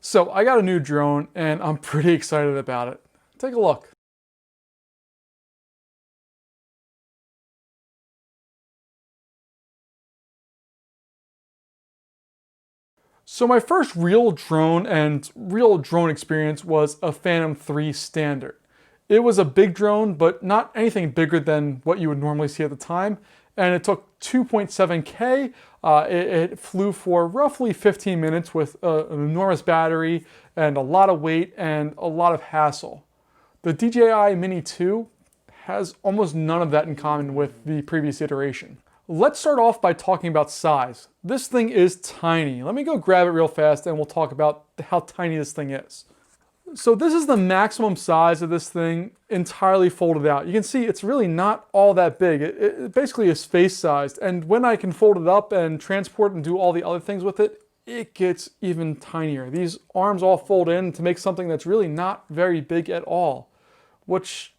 So I got a new drone and I'm pretty excited about it. Take a look. So my first real drone experience was a Phantom 3 Standard. It was a big drone, but not anything bigger than what you would normally see at the time. And it took 2.7K. It flew for roughly 15 minutes with an enormous battery and a lot of weight and a lot of hassle. The DJI Mini 2 has almost none of that in common with the previous iteration. Let's start off by talking about size. This thing is tiny. Let me go grab it real fast and we'll talk about how tiny this thing is. So this is the maximum size of this thing entirely folded out. You can see it's really not all that big. It basically is face-sized, and when I can fold it up and transport and do all the other things with it, it gets even tinier. These arms all fold in to make something that's really not very big at all, which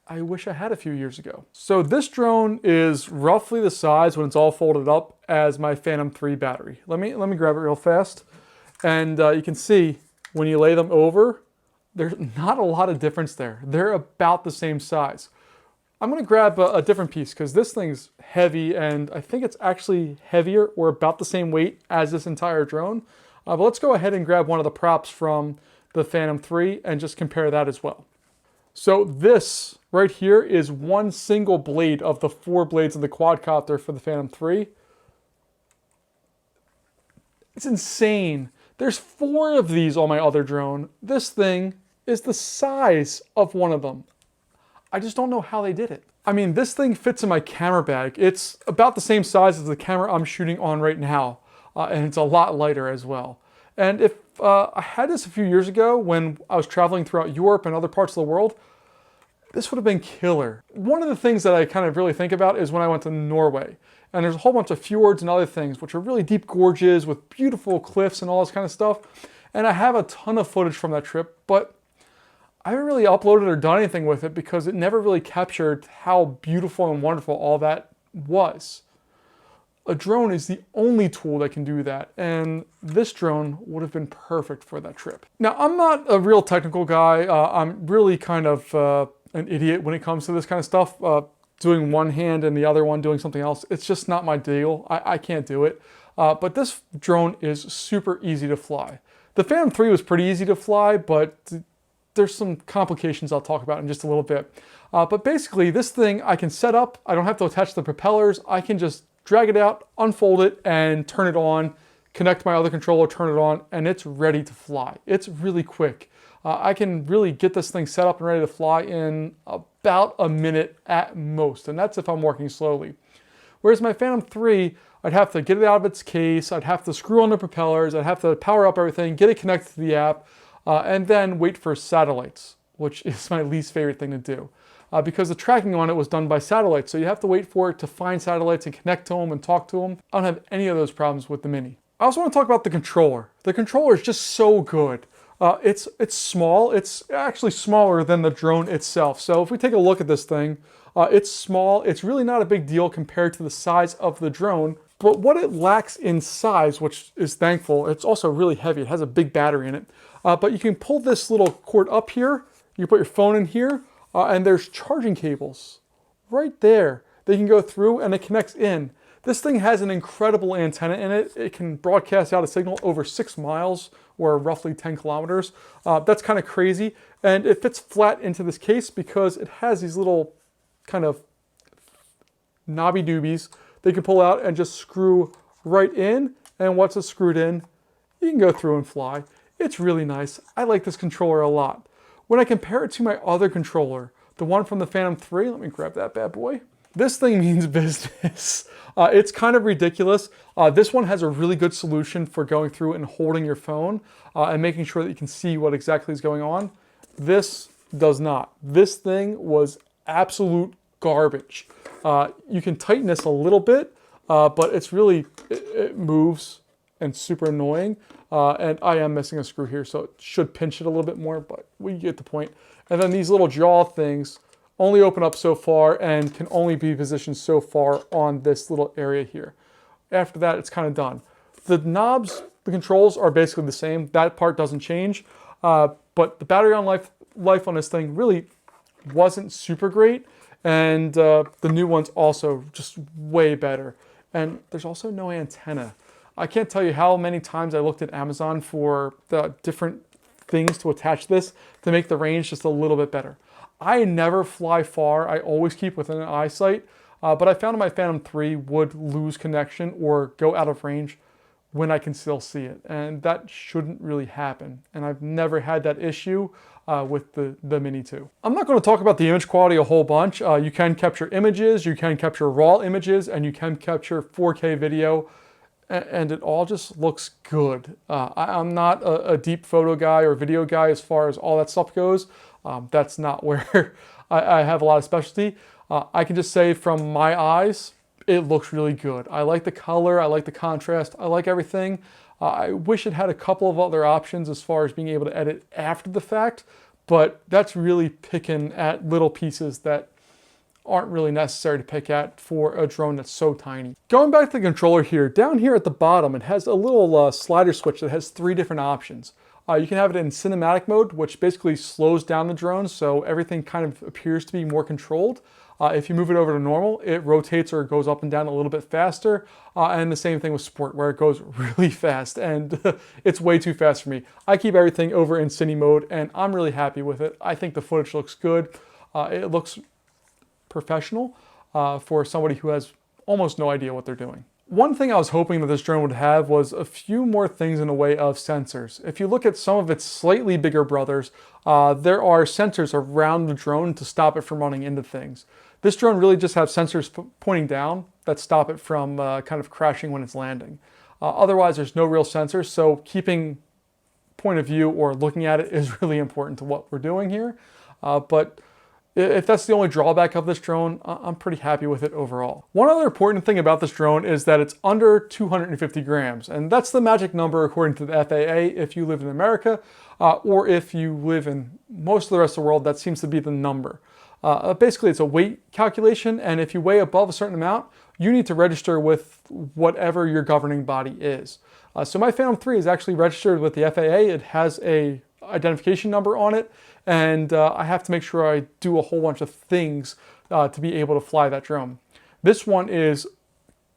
I wish I had a few years ago. So this drone is roughly the size when it's all folded up as my Phantom 3 battery. Let me grab it real fast, and you can see when you lay them over, there's not a lot of difference there. They're about the same size. I'm gonna grab a different piece because this thing's heavy and I think it's actually heavier or about the same weight as this entire drone. But let's go ahead and grab one of the props from the Phantom 3 and just compare that as well. So this right here is one single blade of the 4 blades of the quadcopter for the Phantom 3. It's insane. There's 4 of these on my other drone. This thing is the size of one of them. I just don't know how they did it. I mean, this thing fits in my camera bag. It's about the same size as the camera I'm shooting on right now, and it's a lot lighter as well. And if I had this a few years ago when I was traveling throughout Europe and other parts of the world, this would have been killer. One of the things that I kind of really think about is when I went to Norway. And there's a whole bunch of fjords and other things, which are really deep gorges with beautiful cliffs and all this kind of stuff. And I have a ton of footage from that trip, but I haven't really uploaded or done anything with it because it never really captured how beautiful and wonderful all that was. A drone is the only tool that can do that, and this drone would have been perfect for that trip. Now, I'm not a real technical guy. I'm really kind of an idiot when it comes to this kind of stuff. Doing one hand and the other one doing something else. It's just not my deal. I can't do it. But this drone is super easy to fly. The Phantom 3 was pretty easy to fly, but there's some complications I'll talk about in just a little bit. But basically, this thing I can set up. I don't have to attach the propellers. I can just drag it out, unfold it, and turn it on, connect my other controller, turn it on, and it's ready to fly. It's really quick. I can really get this thing set up and ready to fly in about a minute at most, and that's if I'm working slowly. Whereas my Phantom 3, I'd have to get it out of its case, I'd have to screw on the propellers, I'd have to power up everything, get it connected to the app, and then wait for satellites, which is my least favorite thing to do. Because the tracking on it was done by satellites, so you have to wait for it to find satellites and connect to them and talk to them. I don't have any of those problems with the Mini. I also want to talk about the controller. The controller is just so good. It's small. It's actually smaller than the drone itself. So if we take a look at this thing, it's small. It's really not a big deal compared to the size of the drone. But what it lacks in size, which is thankful, it's also really heavy. It has a big battery in it. But you can pull this little cord up here. You put your phone in here, and there's charging cables right there. They can go through and it connects in. This thing has an incredible antenna in it. It can broadcast out a signal over 6 miles or roughly 10 kilometers. That's kind of crazy. And it fits flat into this case because it has these little kind of knobby doobies they can pull out and just screw right in. And once it's screwed in, you can go through and fly. It's really nice. I like this controller a lot. When I compare it to my other controller, the one from the Phantom 3, let me grab that bad boy. This thing means business. It's kind of ridiculous. This one has a really good solution for going through and holding your phone and making sure that you can see what exactly is going on. This does not. This thing was absolute garbage. You can tighten this a little bit, but it's really, it moves and super annoying. And I am missing a screw here, so it should pinch it a little bit more, but we get the point. And then these little jaw things only open up so far and can only be positioned so far on this little area here. After that, it's kind of done. The knobs The controls are basically the same. That part doesn't change. But the battery on life on this thing really wasn't super great. And the new one's also just way better. And there's also no antenna. I can't tell you how many times I looked at Amazon for the different things to attach this to make the range just a little bit better. I never fly far. I always keep within an eyesight. But I found my Phantom 3 would lose connection or go out of range when I can still see it. And that shouldn't really happen. And I've never had that issue with the Mini 2. I'm not going to talk about the image quality a whole bunch. You can capture images, you can capture raw images, and you can capture 4K video. And it all just looks good. I'm not a deep photo guy or video guy as far as all that stuff goes. That's not where I have a lot of specialty. I can just say from my eyes, it looks really good. I like the color, I like the contrast, I like everything. I wish it had a couple of other options as far as being able to edit after the fact, but that's really picking at little pieces that aren't really necessary to pick at for a drone that's so tiny. Going back to the controller here, down here at the bottom, it has a little slider switch that has 3 different options. You can have it in cinematic mode, which basically slows down the drone, so everything kind of appears to be more controlled. If you move it over to normal, it rotates or goes up and down a little bit faster. And the same thing with sport, where it goes really fast, and it's way too fast for me. I keep everything over in cine mode, and I'm really happy with it. I think the footage looks good. It looks professional for somebody who has almost no idea what they're doing. One thing I was hoping that this drone would have was a few more things in the way of sensors. If you look at some of its slightly bigger brothers, there are sensors around the drone to stop it from running into things. This drone really just has sensors pointing down that stop it from kind of crashing when it's landing. Otherwise, there's no real sensors, so keeping point of view or looking at it is really important to what we're doing here. But if that's the only drawback of this drone, I'm pretty happy with it overall. One other important thing about this drone is that it's under 250 grams, and that's the magic number according to the FAA if you live in America, or if you live in most of the rest of the world, that seems to be the number. Basically, it's a weight calculation, and if you weigh above a certain amount, you need to register with whatever your governing body is. So my Phantom 3 is actually registered with the FAA. It has a identification number on it, and I have to make sure I do a whole bunch of things to be able to fly that drone. This one is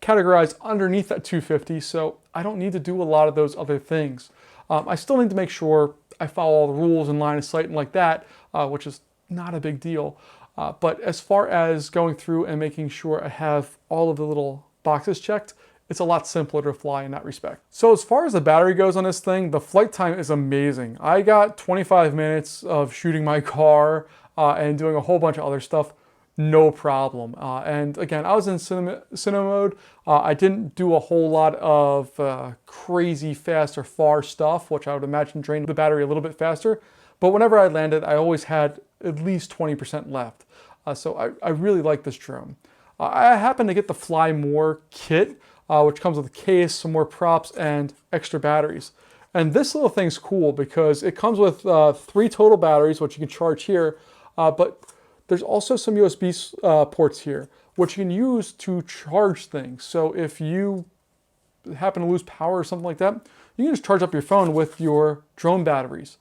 categorized underneath that 250, so I don't need to do a lot of those other things. I still need to make sure I follow all the rules in line of sight and like that, which is not a big deal. But as far as going through and making sure I have all of the little boxes checked, it's a lot simpler to fly in that respect. So as far as the battery goes on this thing, the flight time is amazing. I got 25 minutes of shooting my car and doing a whole bunch of other stuff, no problem. And again, I was in cinema mode. I didn't do a whole lot of crazy fast or far stuff, which I would imagine drained the battery a little bit faster. But whenever I landed, I always had at least 20% left. So I really like this drone. I happen to get the Fly More kit, which comes with a case, some more props, and extra batteries. And this little thing's cool because it comes with 3 total batteries, which you can charge here, but there's also some USB ports here, which you can use to charge things. So if you happen to lose power or something like that, you can just charge up your phone with your drone batteries.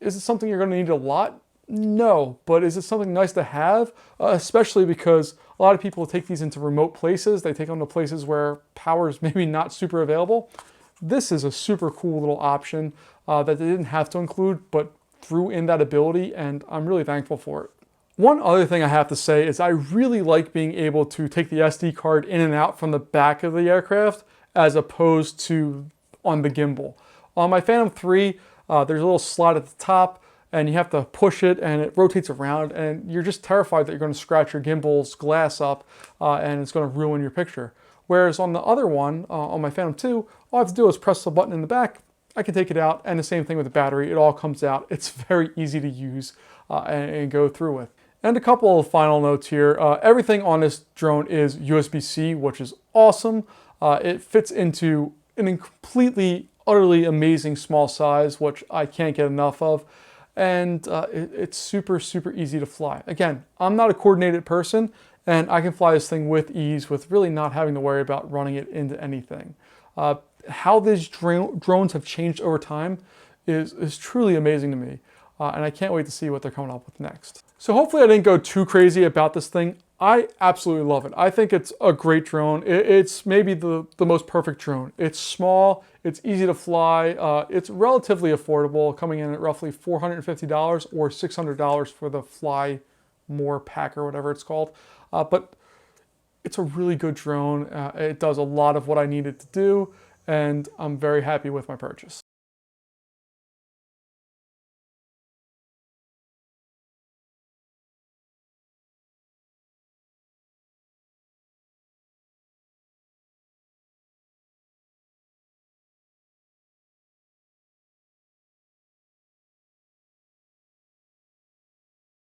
Is it something you're going to need a lot? No, but is it something nice to have? Especially because a lot of people take these into remote places. They take them to places where power is maybe not super available. This is a super cool little option that they didn't have to include, but threw in that ability, and I'm really thankful for it. One other thing I have to say is I really like being able to take the SD card in and out from the back of the aircraft as opposed to on the gimbal. On my Phantom 3, there's a little slot at the top, and you have to push it and it rotates around, and you're just terrified that you're going to scratch your gimbal's glass up and it's going to ruin your picture. Whereas on the other one, on my Phantom 2, all I have to do is press the button in the back, I can take it out, and the same thing with the battery, it all comes out. It's very easy to use and go through with. And a couple of final notes here. Everything on this drone is USB-C, which is awesome. It fits into an completely, utterly amazing small size, which I can't get enough of. And it's super, super easy to fly. Again, I'm not a coordinated person, and I can fly this thing with ease with really not having to worry about running it into anything. how these drones have changed over time is truly amazing to me. And I can't wait to see what they're coming up with next. So hopefully I didn't go too crazy about this thing. I absolutely love it. I think it's a great drone. It's maybe the most perfect drone. It's small, it's easy to fly, it's relatively affordable, coming in at roughly $450 or $600 for the Fly More pack or whatever it's called. But it's a really good drone. It does a lot of what I needed to do, and I'm very happy with my purchase.